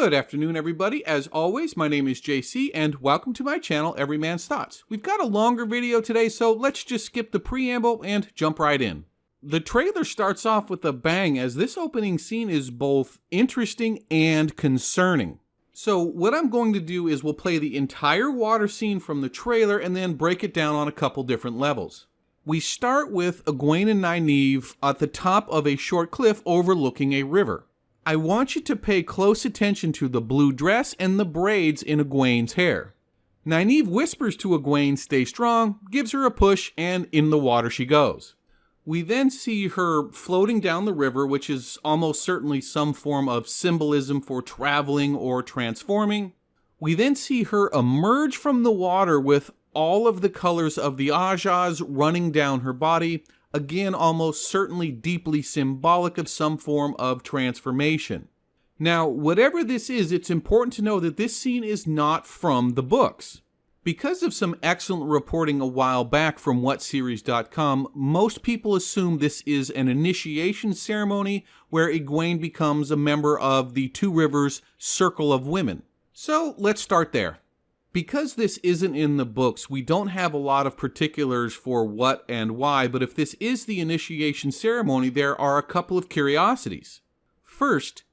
Good afternoon, everybody. As always, my name is JC, and welcome to my channel, Every Man's Thoughts. We've got a longer video today, so let's just skip the preamble and jump right in. The trailer starts off with a bang, as this opening scene is both interesting and concerning. So what I'm going to do is we'll play the entire water scene from the trailer and then break it down on a couple different levels. We start with Aguain and Nynaeve at the top of a short cliff overlooking a river. I want you to pay close attention to the blue dress and the braids in Aguain's hair. Nynaeve whispers to Aguain, "Stay strong," gives her a push, and in the water she goes. We then see her floating down the river, which is almost certainly some form of symbolism for traveling or transforming. We then see her emerge from the water with all of the colors of the Ajahs running down her body, again almost certainly deeply symbolic of some form of transformation. Now, whatever this is, it's important to know that this scene is not from the books. Because of some excellent reporting a while back from whatseries.com, most people assume this is an initiation ceremony where Aguain becomes a member of the Two Rivers Circle of Women. So let's start there. Because this isn't in the books, we don't have a lot of particulars for what and why, but if this is the initiation ceremony, there are a couple of curiosities. First,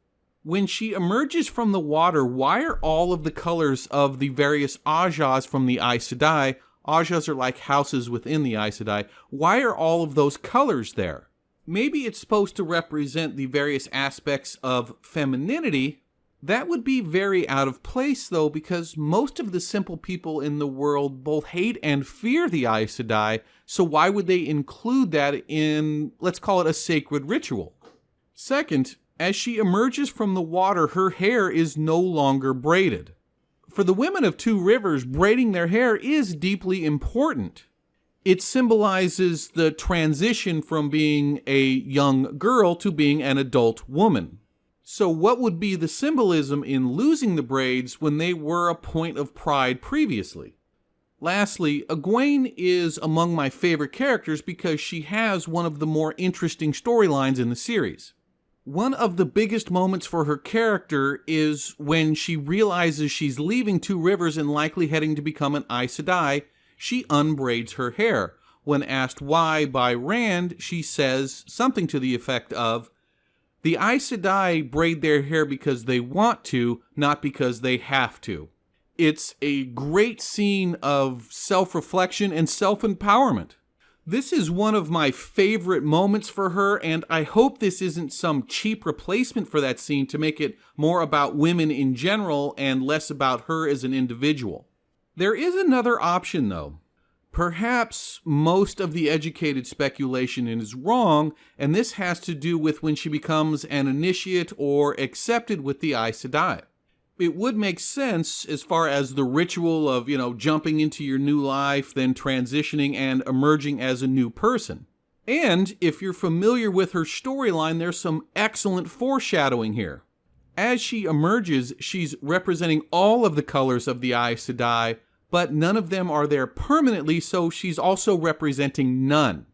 when she emerges from the water, why are all of the colors of the various Ajahs from the Aes Sedai, Ajahs are like houses within the Aes Sedai, why are all of those colors there? Maybe it's supposed to represent the various aspects of femininity. That would be very out of place, though, because most of the simple people in the world both hate and fear the Aes Sedai, so why would they include that in, let's call it, a sacred ritual? Second, as she emerges from the water, her hair is no longer braided. For the women of Two Rivers, braiding their hair is deeply important. It symbolizes the transition from being a young girl to being an adult woman. So what would be the symbolism in losing the braids when they were a point of pride previously? Lastly, Aguain is among my favorite characters because she has one of the more interesting storylines in the series. One of the biggest moments for her character is when she realizes she's leaving Two Rivers and likely heading to become an Aes Sedai. She unbraids her hair. When asked why by Rand, she says something to the effect of, "The Aes Sedai braid their hair because they want to, not because they have to." It's a great scene of self-reflection and self-empowerment. This is one of my favorite moments for her, and I hope this isn't some cheap replacement for that scene to make it more about women in general and less about her as an individual. There is another option, though. Perhaps most of the educated speculation is wrong, and this has to do with when she becomes an initiate or accepted with the Aes Sedai. It would make sense as far as the ritual of, jumping into your new life, then transitioning and emerging as a new person. And if you're familiar with her storyline, there's some excellent foreshadowing here. As she emerges, she's representing all of the colors of the Aes Sedai, but none of them are there permanently, so she's also representing none.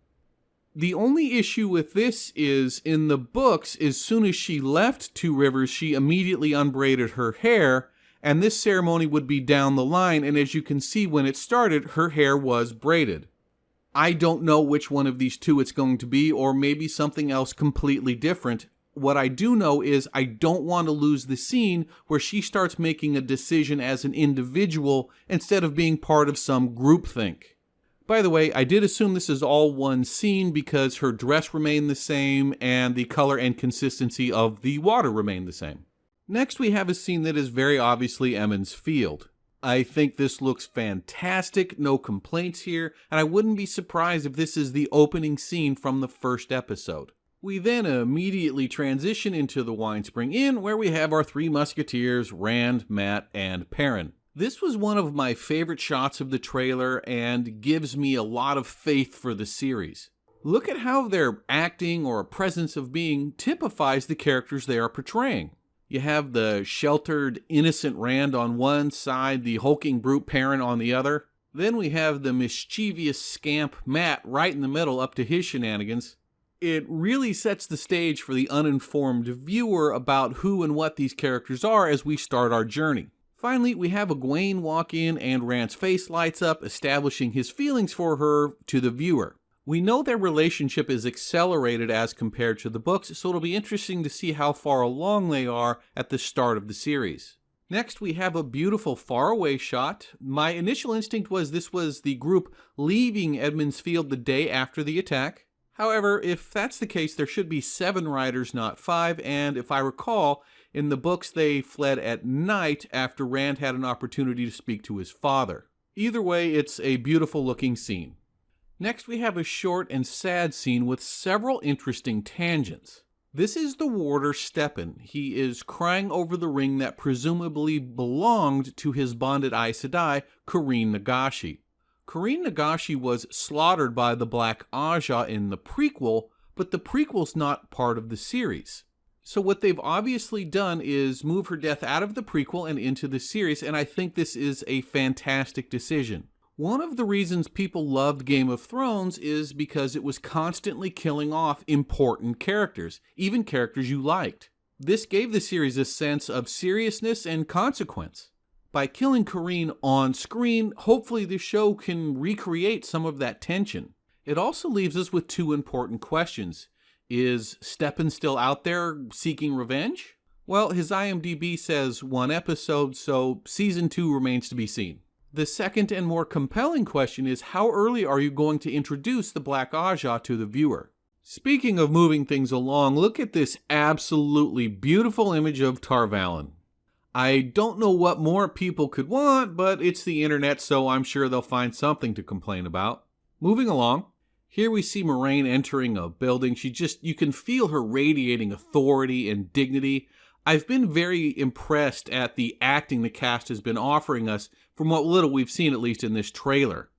The only issue with this is, in the books, as soon as she left Two Rivers, she immediately unbraided her hair, and this ceremony would be down the line, and as you can see when it started, her hair was braided. I don't know which one of these two it's going to be, or maybe something else completely different. What I do know is I don't want to lose the scene where she starts making a decision as an individual instead of being part of some groupthink. By the way, I did assume this is all one scene because her dress remained the same and the color and consistency of the water remained the same. Next, we have a scene that is very obviously Emond's Field. I think this looks fantastic, no complaints here, and I wouldn't be surprised if this is the opening scene from the first episode. We then immediately transition into the Winespring Inn, where we have our three Musketeers, Rand, Mat, and Perrin. This was one of my favorite shots of the trailer and gives me a lot of faith for the series. Look at how their acting or presence of being typifies the characters they are portraying. You have the sheltered, innocent Rand on one side, the hulking brute Perrin on the other. Then we have the mischievous scamp Mat right in the middle up to his shenanigans. It really sets the stage for the uninformed viewer about who and what these characters are as we start our journey. Finally, we have Aguain walk in and Rand's face lights up, establishing his feelings for her to the viewer. We know their relationship is accelerated as compared to the books, so it'll be interesting to see how far along they are at the start of the series. Next, we have a beautiful faraway shot. My initial instinct was this was the group leaving Edmund's Field the day after the attack. However, if that's the case, there should be 7 riders, not 5, and if I recall, in the books they fled at night after Rand had an opportunity to speak to his father. Either way, it's a beautiful looking scene. Next, we have a short and sad scene with several interesting tangents. This is the warder Stepan. He is crying over the ring that presumably belonged to his bonded Aes Sedai, Kareen Nagashi. Kareen Nagashi was slaughtered by the Black Aja in the prequel, but the prequel's not part of the series. So what they've obviously done is move her death out of the prequel and into the series, and I think this is a fantastic decision. One of the reasons people loved Game of Thrones is because it was constantly killing off important characters, even characters you liked. This gave the series a sense of seriousness and consequence. By killing Kareen on screen, hopefully the show can recreate some of that tension. It also leaves us with 2 important questions. Is Stepan still out there seeking revenge? Well, his IMDb says 1 episode, so season 2 remains to be seen. The second and more compelling question is, how early are you going to introduce the Black Aja to the viewer? Speaking of moving things along, look at this absolutely beautiful image of Tar Valon. I don't know what more people could want, but it's the internet, so I'm sure they'll find something to complain about. Moving along, here we see Moiraine entering a building. You can feel her radiating authority and dignity. I've been very impressed at the acting the cast has been offering us from what little we've seen, at least in this trailer.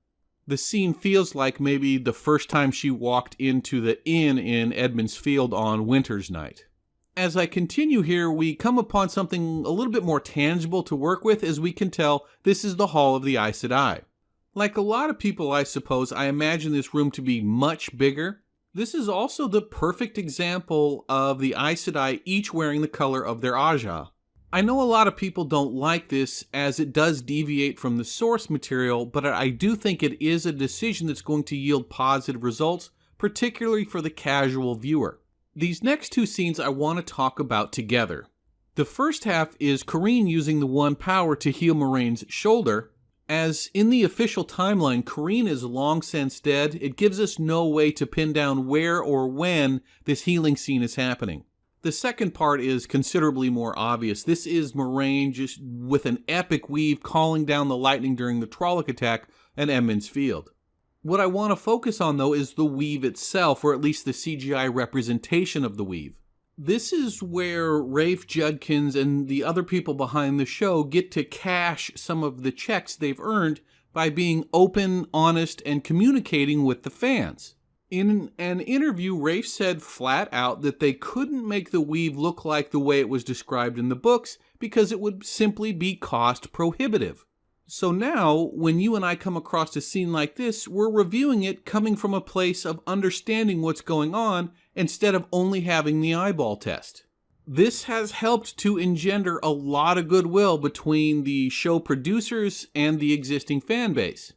The scene feels like maybe the first time she walked into the inn in Edmund's Field on Winter's Night. As I continue here, we come upon something a little bit more tangible to work with. As we can tell, this is the Hall of the Aes Sedai. Like a lot of people, I suppose, I imagine this room to be much bigger. This is also the perfect example of the Aes Sedai each wearing the color of their Aja. I know a lot of people don't like this as it does deviate from the source material, but I do think it is a decision that's going to yield positive results, particularly for the casual viewer. These next 2 scenes I want to talk about together. The first half is Kareen using the One Power to heal Moiraine's shoulder. As in the official timeline, Kareen is long since dead. It gives us no way to pin down where or when this healing scene is happening. The second part is considerably more obvious. This is Moiraine just with an epic weave calling down the lightning during the Trolloc attack at Emond's Field. What I want to focus on, though, is the weave itself, or at least the CGI representation of the weave. This is where Rafe Judkins and the other people behind the show get to cash some of the checks they've earned by being open, honest, and communicating with the fans. In an interview, Rafe said flat out that they couldn't make the weave look like the way it was described in the books because it would simply be cost prohibitive. So now, when you and I come across a scene like this, we're reviewing it coming from a place of understanding what's going on instead of only having the eyeball test. This has helped to engender a lot of goodwill between the show producers and the existing fan base.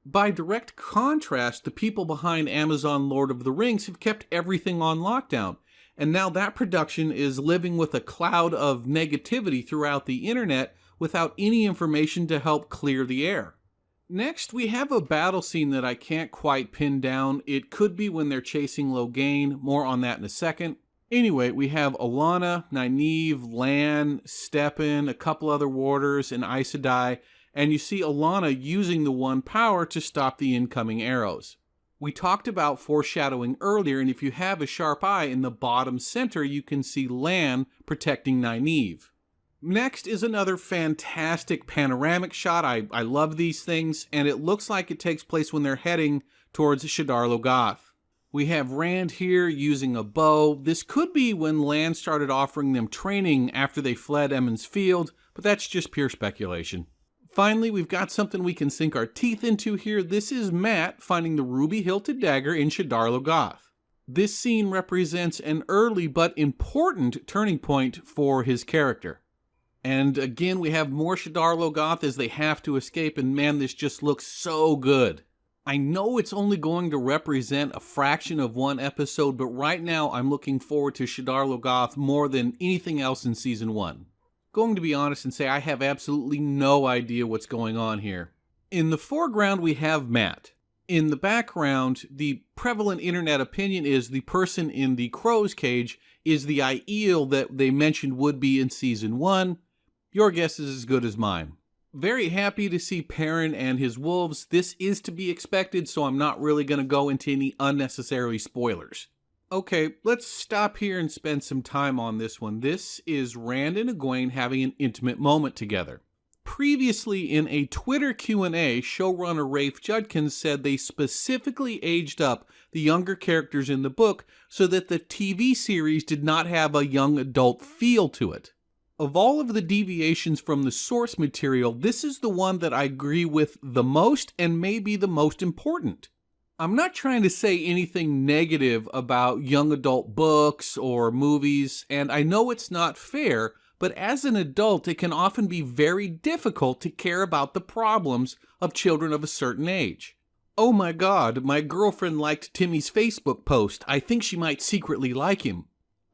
By direct contrast, the people behind Amazon Lord of the Rings have kept everything on lockdown, and now that production is living with a cloud of negativity throughout the internet without any information to help clear the air. Next, we have a battle scene that I can't quite pin down. It could be when they're chasing Logan, more on that in a second. Anyway, we have Alanna, Nynaeve, Lan, Stepan, a couple other warders, and Aes Sedai, and you see Alanna using the One Power to stop the incoming arrows. We talked about foreshadowing earlier, and if you have a sharp eye in the bottom center, you can see Lan protecting Nynaeve. Next is another fantastic panoramic shot. I love these things, and it looks like it takes place when they're heading towards Shadar Logoth. We have Rand here using a bow. This could be when Lan started offering them training after they fled Emond's Field, but that's just pure speculation. Finally, we've got something we can sink our teeth into here. This is Mat finding the ruby-hilted dagger in Shadar Logoth. This scene represents an early but important turning point for his character. And again, we have more Shadar Logoth as they have to escape, and man, this just looks so good. I know it's only going to represent a fraction of one episode, but right now I'm looking forward to Shadar Logoth more than anything else in Season 1. Going to be honest and say I have absolutely no idea what's going on here. In the foreground, we have Matt. In the background, the prevalent internet opinion is the person in the crow's cage is the Aiel that they mentioned would be in Season 1. Your guess is as good as mine. Very happy to see Perrin and his wolves. This is to be expected, so I'm not really going to go into any unnecessary spoilers. Okay, let's stop here and spend some time on this one. This is Rand and Aguain having an intimate moment together. Previously, in a Twitter Q&A, showrunner Rafe Judkins said they specifically aged up the younger characters in the book so that the TV series did not have a young adult feel to it. Of all of the deviations from the source material, this is the one that I agree with the most and maybe the most important. I'm not trying to say anything negative about young adult books or movies, and I know it's not fair, but as an adult, it can often be very difficult to care about the problems of children of a certain age. Oh my God, my girlfriend liked Timmy's Facebook post. I think she might secretly like him.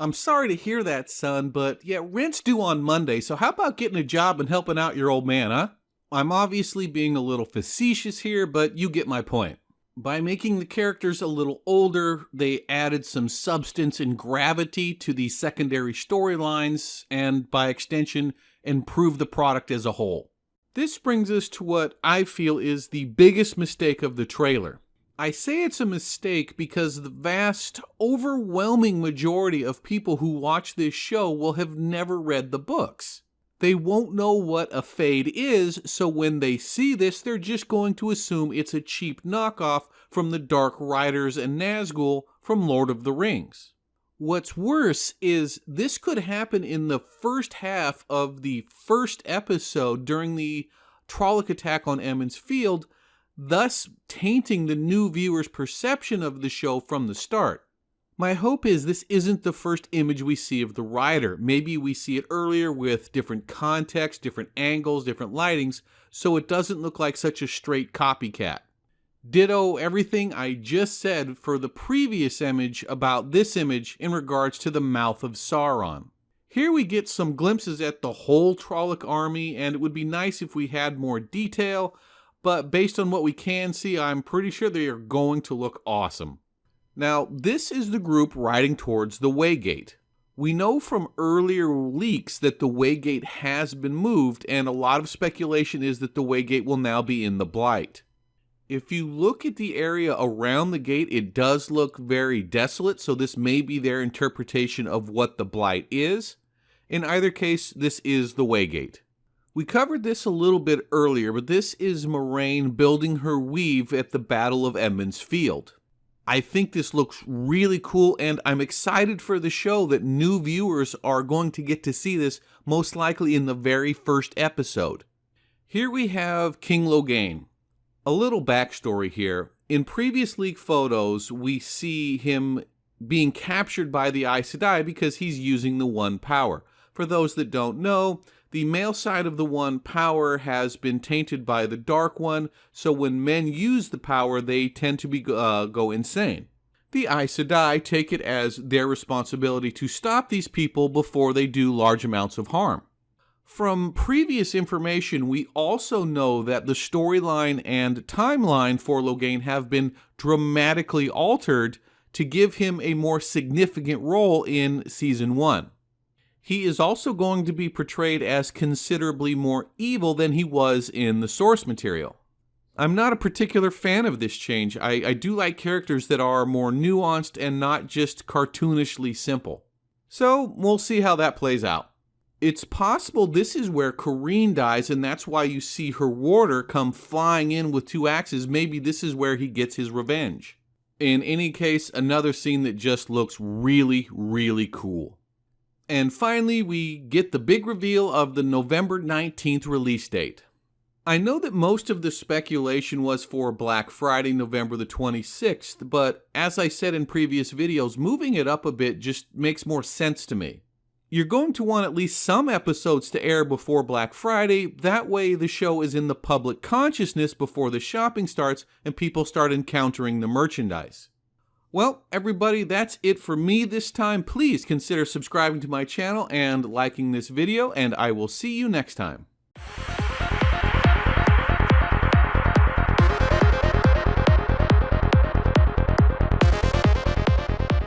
I'm sorry to hear that, son, but yeah, rent's due on Monday, so how about getting a job and helping out your old man, huh? I'm obviously being a little facetious here, but you get my point. By making the characters a little older, they added some substance and gravity to the secondary storylines, and by extension, improved the product as a whole. This brings us to what I feel is the biggest mistake of the trailer. I say it's a mistake because the vast, overwhelming majority of people who watch this show will have never read the books. They won't know what a fade is, so when they see this, they're just going to assume it's a cheap knockoff from the Dark Riders and Nazgul from Lord of the Rings. What's worse is this could happen in the first half of the first episode during the Trolloc attack on Emond's Field, thus tainting the new viewer's perception of the show from the start. My hope is this isn't the first image we see of the rider. Maybe we see it earlier with different context, different angles, different lightings, so it doesn't look like such a straight copycat. Ditto everything I just said for the previous image about this image in regards to the mouth of Sauron. Here we get some glimpses at the whole Trolloc army, and it would be nice if we had more detail, but based on what we can see, I'm pretty sure they are going to look awesome. Now, this is the group riding towards the Waygate. We know from earlier leaks that the Waygate has been moved, and a lot of speculation is that the Waygate will now be in the Blight. If you look at the area around the gate, it does look very desolate, so this may be their interpretation of what the Blight is. In either case, this is the Waygate. We covered this a little bit earlier, but this is Moiraine building her weave at the Battle of Emond's Field. I think this looks really cool, and I'm excited for the show that new viewers are going to get to see this most likely in the very first episode. Here we have King Logan. A little backstory here. In previous leak photos, we see him being captured by the Aes Sedai because he's using the One Power. For those that don't know, the male side of the One Power has been tainted by the Dark One, so when men use the power, they tend to go insane. The Aes Sedai take it as their responsibility to stop these people before they do large amounts of harm. From previous information, we also know that the storyline and timeline for Logan have been dramatically altered to give him a more significant role in Season 1. He is also going to be portrayed as considerably more evil than he was in the source material. I'm not a particular fan of this change. I do like characters that are more nuanced and not just cartoonishly simple. So we'll see how that plays out. It's possible this is where Corrine dies, and that's why you see her warder come flying in with two axes. Maybe this is where he gets his revenge. In any case, another scene that just looks really, really cool. And finally, we get the big reveal of the November 19th release date. I know that most of the speculation was for Black Friday, November the 26th, but as I said in previous videos, moving it up a bit just makes more sense to me. You're going to want at least some episodes to air before Black Friday, that way the show is in the public consciousness before the shopping starts and people start encountering the merchandise. Well, everybody, that's it for me this time. Please consider subscribing to my channel and liking this video, and I will see you next time.